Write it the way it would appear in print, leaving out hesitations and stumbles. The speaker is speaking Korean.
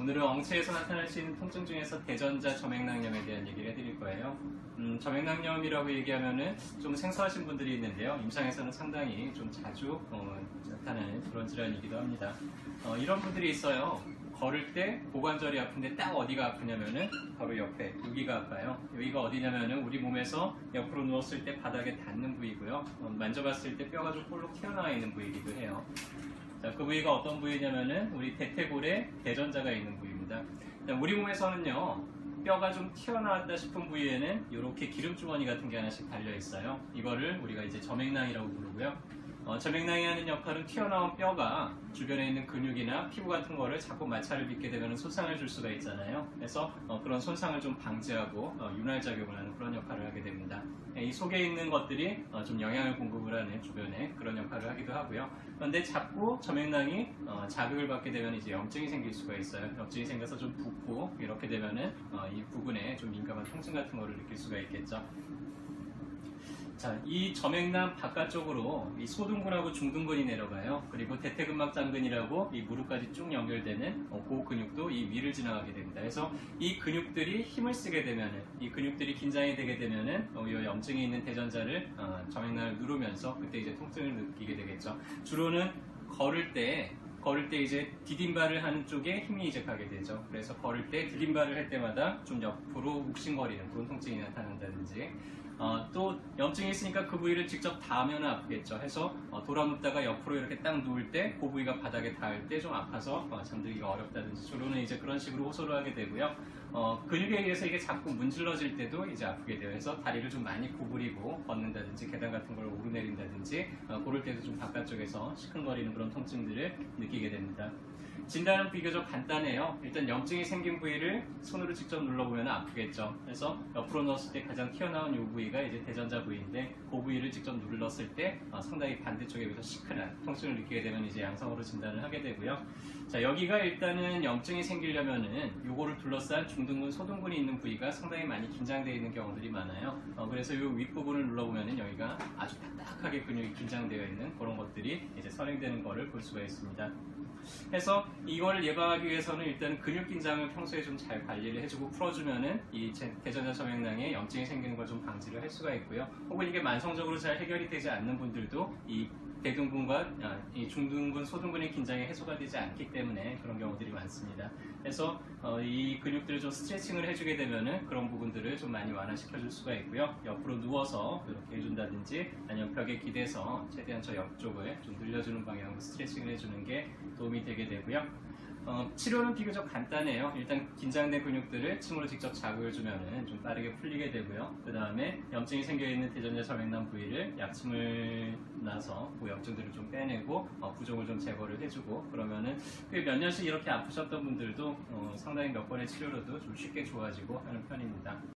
오늘은 엉체에서 나타날 수 있는 통증 중에서 대전자 점액낭염에 대한 얘기를 해드릴 거예요. 점액낭염이라고 얘기하면은 좀 생소하신 분들이 있는데요. 임상에서는 상당히 좀 자주 나타나는 그런 질환이기도 합니다. 이런 분들이 있어요. 걸을 때 고관절이 아픈데 딱 어디가 아프냐면은 바로 옆에 여기가 아파요. 여기가 어디냐면은 우리 몸에서 옆으로 누웠을 때 바닥에 닿는 부위고요. 만져봤을 때 뼈가 좀 볼록 튀어나와 있는 부위이기도 해요. 자, 그 부위가 어떤 부위냐면은 우리 대퇴골에 대전자가 있는 부위입니다. 자, 우리 몸에서는요, 뼈가 좀 튀어나왔다 싶은 부위에는 이렇게 기름주머니 같은 게 하나씩 달려 있어요. 이거를 우리가 이제 점액낭이라고 부르고요. 점액낭이 하는 역할은 튀어나온 뼈가 주변에 있는 근육이나 피부 같은 거를 자꾸 마찰을 빚게 되면 손상을 줄 수가 있잖아요. 그래서 그런 손상을 좀 방지하고 윤활작용을 하는 그런 역할을 하게 됩니다. 이 속에 있는 것들이 좀 영양을 공급을 하는 주변에 그런 역할을 하기도 하고요. 그런데 자꾸 점액낭이 자극을 받게 되면 이제 염증이 생길 수가 있어요. 염증이 생겨서 좀 붓고 이렇게 되면은 이 부분에 좀 민감한 통증 같은 거를 느낄 수가 있겠죠. 자, 이 점액낭 바깥쪽으로 이 소둔근하고 중둔근이 내려가요. 그리고 대퇴근막장근이라고 이 무릎까지 쭉 연결되는 그 근육도 이 위를 지나가게 됩니다. 그래서 이 근육들이 힘을 쓰게 되면은, 이 근육들이 긴장이 되게 되면은 이 염증이 있는 대전자를 점액낭을 누르면서 그때 이제 통증을 느끼게 되겠죠. 주로는 걸을 때 이제 디딤발을 하는 쪽에 힘이 이제 가게 되죠. 그래서 걸을 때 디딤발을 할 때마다 좀 옆으로 욱신거리는 그런 통증이 나타난다든지, 또 염증이 있으니까 그 부위를 직접 닿으면 아프겠죠. 해서 돌아눕다가 옆으로 이렇게 딱 누울 때 그 부위가 바닥에 닿을 때 좀 아파서 잠들기가 어렵다든지, 주로는 이제 그런 식으로 호소를 하게 되고요. 근육에 의해서 이게 자꾸 문질러질 때도 이제 아프게 돼요. 그래서 다리를 좀 많이 구부리고 걷는다든지 계단 같은 걸 오르내린다든지 그럴 때도 좀 바깥쪽에서 시큰거리는 그런 통증들을 느끼게 됩니다. 진단은 비교적 간단해요. 일단 염증이 생긴 부위를 손으로 직접 눌러보면 아프겠죠. 그래서 옆으로 넣었을 때 가장 튀어나온 이 부위가 이제 대전자 부위인데, 그 부위를 직접 눌렀을 때 상당히 반대쪽에 비해서 시큰한 통증을 느끼게 되면 이제 양성으로 진단을 하게 되고요. 자, 여기가 일단은 염증이 생기려면은 요거를 둘러싼 중둔근, 소둔근이 있는 부위가 상당히 많이 긴장되어 있는 경우들이 많아요. 그래서 이 윗부분을 눌러보면은 여기가 아주 딱딱하게 근육이 긴장되어 있는 그런 것들이 이제 선행되는 거를 볼 수가 있습니다. 그래서 이걸 예방하기 위해서는 일단 근육 긴장을 평소에 좀 잘 관리를 해주고 풀어주면은 이 대전자 점액낭에 염증이 생기는 걸 좀 방지를 할 수가 있고요. 혹은 이게 만성적으로 잘 해결이 되지 않는 분들도 이 대둔근과 이 중둔근, 소둔근의 긴장이 해소가 되지 않기 때문에 그런 경우들이 많습니다. 그래서 이 근육들을 좀 스트레칭을 해주게 되면은 그런 부분들을 좀 많이 완화시켜줄 수가 있고요. 옆으로 누워서 이렇게 해준다든지, 아니면 벽에 기대서 최대한 저 옆쪽을 좀 늘려주는 방향으로 스트레칭을 해주는 게 도움이 되게 되고요. 치료는 비교적 간단해요. 일단 긴장된 근육들을 침으로 직접 자극을 주면은 좀 빠르게 풀리게 되고요. 그 다음에 염증이 생겨있는 대전자 점액낭 부위를 약침을 놔서 그 염증들을 좀 빼내고 부종을 좀 제거를 해주고, 그러면은 몇 년씩 이렇게 아프셨던 분들도 상당히 몇 번의 치료로도 좀 쉽게 좋아지고 하는 편입니다.